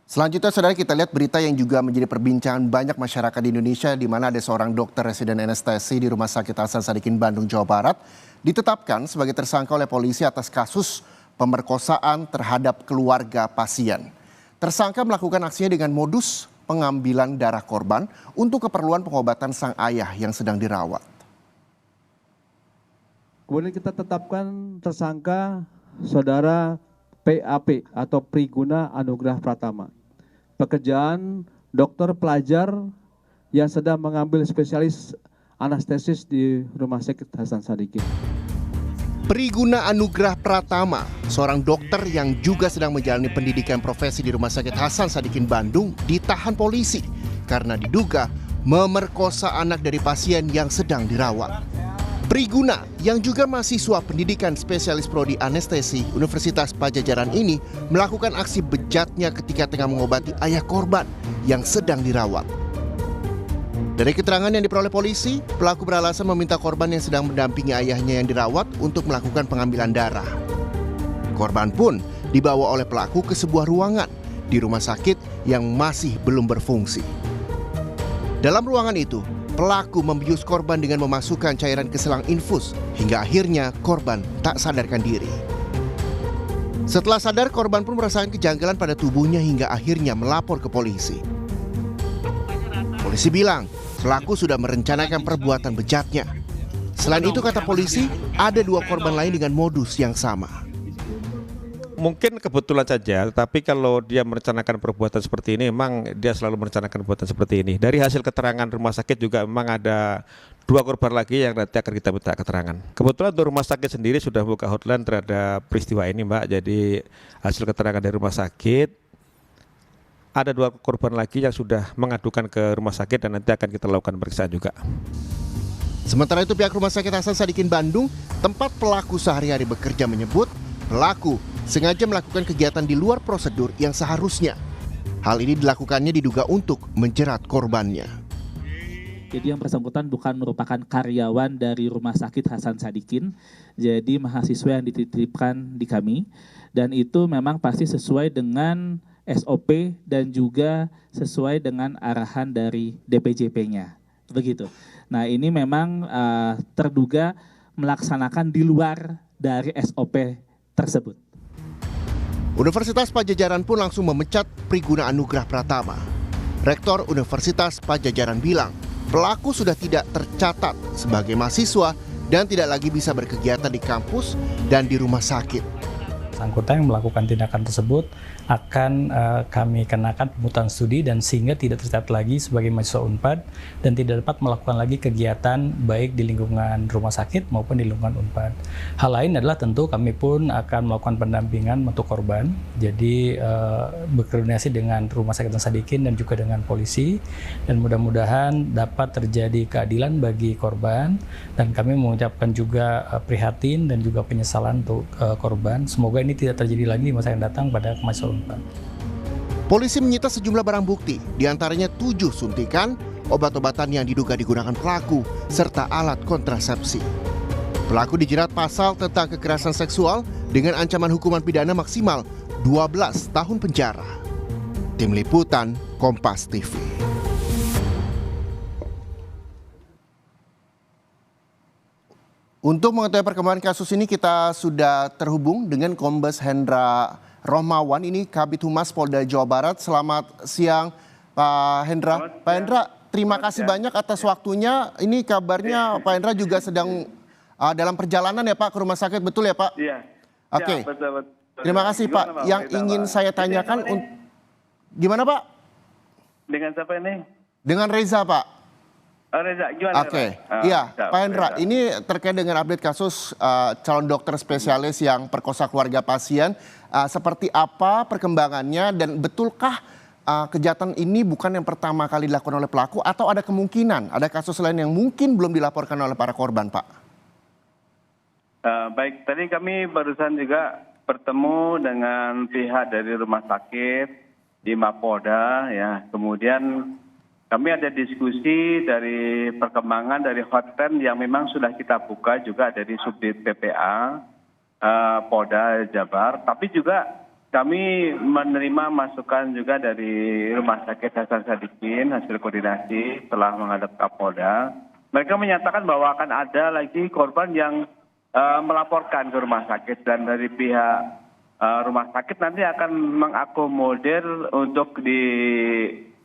Selanjutnya, saudara, kita lihat berita yang juga menjadi perbincangan banyak masyarakat di Indonesia, di mana ada seorang dokter residen anestesi di Rumah Sakit Hasan Sadikin, Bandung, Jawa Barat, ditetapkan sebagai tersangka oleh polisi atas kasus pemerkosaan terhadap keluarga pasien. Tersangka melakukan aksinya dengan modus pengambilan darah korban untuk keperluan pengobatan sang ayah yang sedang dirawat. Kemudian kita tetapkan tersangka saudara PAP atau Priguna Anugrah Pratama. Pekerjaan dokter pelajar yang sedang mengambil spesialis anestesis di Rumah Sakit Hasan Sadikin. Priguna Anugrah Pratama, seorang dokter yang juga sedang menjalani pendidikan profesi di Rumah Sakit Hasan Sadikin, Bandung, ditahan polisi karena diduga memerkosa anak dari pasien yang sedang dirawat. Priguna yang juga mahasiswa pendidikan spesialis prodi anestesi Universitas Padjadjaran ini melakukan aksi bejatnya ketika tengah mengobati ayah korban yang sedang dirawat. Dari keterangan yang diperoleh polisi, pelaku beralasan meminta korban yang sedang mendampingi ayahnya yang dirawat untuk melakukan pengambilan darah. Korban pun dibawa oleh pelaku ke sebuah ruangan di rumah sakit yang masih belum berfungsi. Dalam ruangan itu, pelaku membius korban dengan memasukkan cairan ke selang infus hingga akhirnya korban tak sadarkan diri. Setelah sadar, korban pun merasakan kejanggalan pada tubuhnya hingga akhirnya melapor ke polisi. Polisi bilang pelaku sudah merencanakan perbuatan bejatnya. Selain itu, kata polisi, ada 2 korban lain dengan modus yang sama. Mungkin kebetulan saja, tetapi kalau dia merencanakan perbuatan seperti ini, memang dia selalu merencanakan perbuatan seperti ini. Dari hasil keterangan rumah sakit juga memang ada 2 korban lagi yang nanti akan kita minta keterangan. Kebetulan untuk rumah sakit sendiri sudah buka hotline terhadap peristiwa ini, Mbak. Jadi hasil keterangan dari rumah sakit, ada 2 korban lagi yang sudah mengadukan ke rumah sakit dan nanti akan kita lakukan pemeriksaan juga. Sementara itu, pihak Rumah Sakit Hasan Sadikin, Bandung, tempat pelaku sehari-hari bekerja, menyebut pelaku sengaja melakukan kegiatan di luar prosedur yang seharusnya. Hal ini dilakukannya diduga untuk menjerat korbannya. Jadi yang bersangkutan bukan merupakan karyawan dari Rumah Sakit Hasan Sadikin, jadi mahasiswa yang dititipkan di kami, dan itu memang pasti sesuai dengan SOP dan juga sesuai dengan arahan dari DPJP-nya, begitu. Nah, ini memang terduga melaksanakan di luar dari SOP tersebut. Universitas Padjadjaran pun langsung memecat Priguna Anugrah Pratama. Rektor Universitas Padjadjaran bilang, pelaku sudah tidak tercatat sebagai mahasiswa dan tidak lagi bisa berkegiatan di kampus dan di rumah sakit. Bersangkutan yang melakukan tindakan tersebut akan kami kenakan pungutan studi dan sehingga tidak tercatat lagi sebagai mahasiswa Unpad dan tidak dapat melakukan lagi kegiatan baik di lingkungan rumah sakit maupun di lingkungan Unpad. Hal lain adalah tentu kami pun akan melakukan pendampingan untuk korban, jadi berkoordinasi dengan Rumah Sakit Hasan Sadikin dan juga dengan polisi, dan mudah-mudahan dapat terjadi keadilan bagi korban, dan kami mengucapkan juga prihatin dan juga penyesalan untuk korban. Semoga ini tidak terjadi lagi di masa yang datang pada mahasiswa Unpad. Polisi menyita sejumlah barang bukti, diantaranya 7 suntikan, obat-obatan yang diduga digunakan pelaku, serta alat kontrasepsi. Pelaku dijerat pasal tentang kekerasan seksual dengan ancaman hukuman pidana maksimal 12 tahun penjara. Tim Liputan, Kompas TV. Untuk mengetahui perkembangan kasus ini, kita sudah terhubung dengan Kombes Hendra Rohmawan, ini Kabid Humas Polda Jawa Barat. Selamat siang, Pak Hendra. Pak Hendra, terima kasih banyak atas waktunya. Ini kabarnya Pak Hendra juga sedang dalam perjalanan ya Pak ke rumah sakit, betul ya Pak? Iya. Oke. Ya, betul. Terima kasih Pak. Yang ingin saya tanyakan, gimana Pak? Dengan siapa ini? Dengan Reza Pak. Reza, gimana? Oke, iya Pak Hendra, ini terkait dengan update kasus calon dokter spesialis yang perkosa keluarga pasien. Seperti apa perkembangannya dan betulkah kejahatan ini bukan yang pertama kali dilakukan oleh pelaku atau ada kemungkinan ada kasus lain yang mungkin belum dilaporkan oleh para korban, Pak? Baik, tadi kami barusan juga bertemu dengan pihak dari rumah sakit di Mapolda, ya. Kemudian kami ada diskusi dari perkembangan dari hotline yang memang sudah kita buka juga dari Subdit PPA Polda Jabar, tapi juga kami menerima masukan juga dari Rumah Sakit Hasan Sadikin hasil koordinasi setelah menghadap Kapolda. Mereka menyatakan bahwa akan ada lagi korban yang melaporkan ke rumah sakit dan dari pihak rumah sakit nanti akan mengakomodir untuk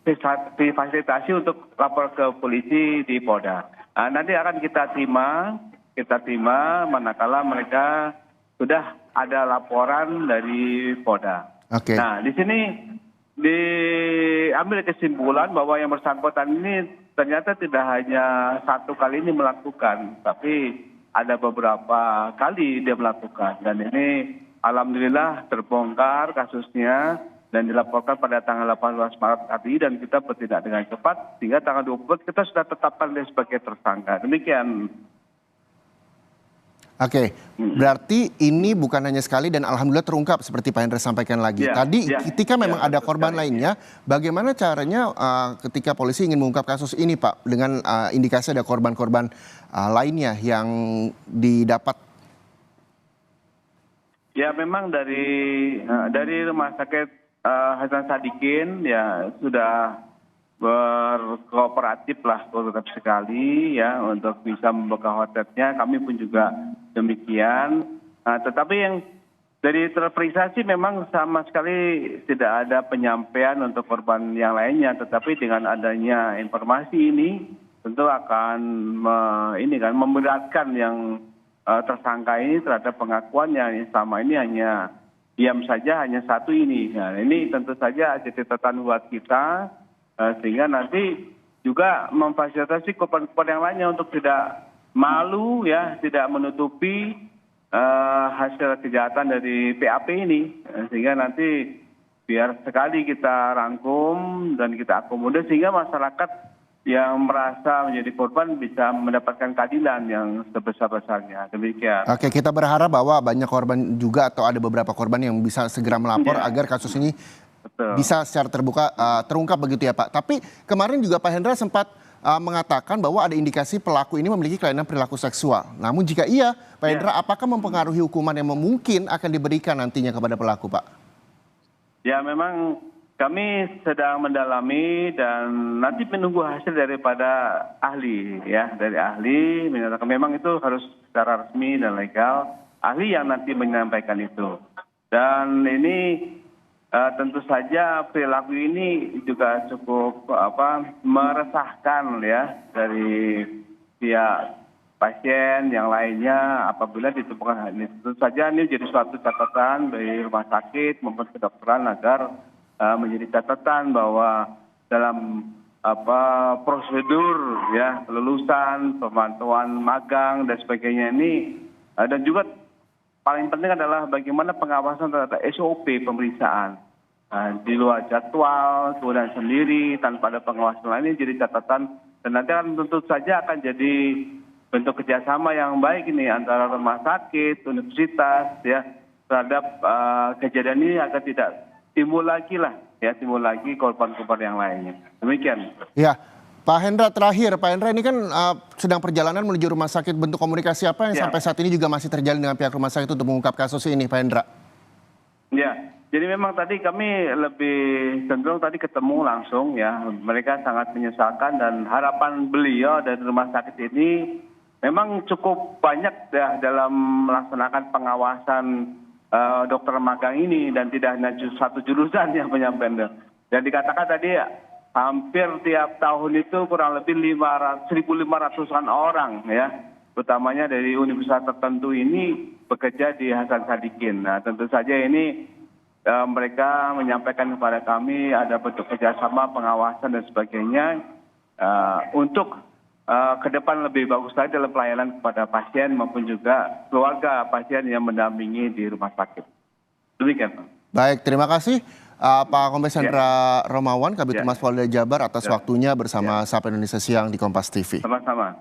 difasilitasi untuk lapor ke polisi di Polda. Nanti akan kita terima manakala mereka sudah ada laporan dari Polda. Oke. Nah, di sini diambil kesimpulan bahwa yang bersangkutan ini ternyata tidak hanya satu kali ini melakukan, tapi ada beberapa kali dia melakukan. Dan ini alhamdulillah terbongkar kasusnya dan dilaporkan pada tanggal 18 Maret tadi dan kita bertindak dengan cepat sehingga tanggal 20 kita sudah tetapkan dia sebagai tersangka. Demikian. Oke, berarti ini bukan hanya sekali dan alhamdulillah terungkap seperti Pak Hendra sampaikan lagi. Tadi ketika memang ada korban lainnya, bagaimana caranya ketika polisi ingin mengungkap kasus ini Pak, dengan indikasi ada korban-korban lainnya yang didapat? Ya memang dari Rumah Sakit Hasan Sadikin ya sudah berkooperatif lah sekali ya untuk bisa membuka hotelnya. Kami pun juga demikian. Tetapi yang dari terperiksa sih memang sama sekali tidak ada penyampaian untuk korban yang lainnya. Tetapi dengan adanya informasi ini tentu akan memberatkan yang tersangka ini terhadap pengakuannya. Selama ini hanya diam saja, hanya satu ini. Nah, ini tentu saja jadi catatan buat kita. Sehingga nanti juga memfasilitasi korban-korban yang lainnya untuk tidak malu ya, tidak menutupi hasil kejahatan dari PAP ini. Sehingga nanti biar sekali kita rangkum dan kita akomodir sehingga masyarakat yang merasa menjadi korban bisa mendapatkan keadilan yang sebesar-besarnya. Demikian. Oke, kita berharap bahwa banyak korban juga atau ada beberapa korban yang bisa segera melapor agar kasus ini bisa secara terbuka terungkap begitu ya Pak. Tapi kemarin juga Pak Hendra sempat mengatakan bahwa ada indikasi pelaku ini memiliki kelainan perilaku seksual. Namun jika iya, Pak Hendra, apakah mempengaruhi hukuman yang mungkin akan diberikan nantinya kepada pelaku Pak? Ya memang kami sedang mendalami dan nanti menunggu hasil daripada ahli ya. Dari ahli menyatakan memang itu harus secara resmi dan legal. Ahli yang nanti menyampaikan itu. Dan ini tentu saja perilaku ini juga cukup meresahkan ya dari pihak pasien yang lainnya apabila ditemukan hal ini. Tentu saja ini jadi suatu catatan dari rumah sakit maupun kedokteran agar menjadi catatan bahwa dalam prosedur ya kelulusan, pemantauan magang dan sebagainya ini dan juga paling penting adalah bagaimana pengawasan terhadap SOP pemeriksaan. Di luar jadwal, kemudian sendiri, tanpa ada pengawasan lain ini jadi catatan. Dan nanti akan tentu saja akan jadi bentuk kerjasama yang baik ini antara rumah sakit, universitas, ya terhadap kejadian ini agar tidak timbul lagi korban-korban yang lainnya. Demikian. Ya. Pak Hendra terakhir, Pak Hendra ini kan sedang perjalanan menuju rumah sakit, bentuk komunikasi apa yang sampai saat ini juga masih terjalin dengan pihak rumah sakit untuk mengungkap kasus ini Pak Hendra? Ya, jadi memang tadi kami lebih cenderung tadi ketemu langsung ya, mereka sangat menyesalkan dan harapan beliau dari rumah sakit ini memang cukup banyak ya dalam melaksanakan pengawasan dokter magang ini dan tidak hanya satu jurusan yang menyampaikan. Dan dikatakan tadi hampir tiap tahun itu kurang lebih 1.500-an orang ya, utamanya dari universitas tertentu ini bekerja di Hasan Sadikin. Nah tentu saja ini mereka menyampaikan kepada kami ada bentuk kerjasama, pengawasan dan sebagainya untuk ke depan lebih bagus lagi dalam pelayanan kepada pasien maupun juga keluarga pasien yang mendampingi di rumah sakit. Demikian. Baik, terima kasih. Pak Kombes Hendra Romawan, Kabid Humas Polda Jabar atas waktunya bersama Sapa Indonesia Siang di Kompas TV. Sama-sama.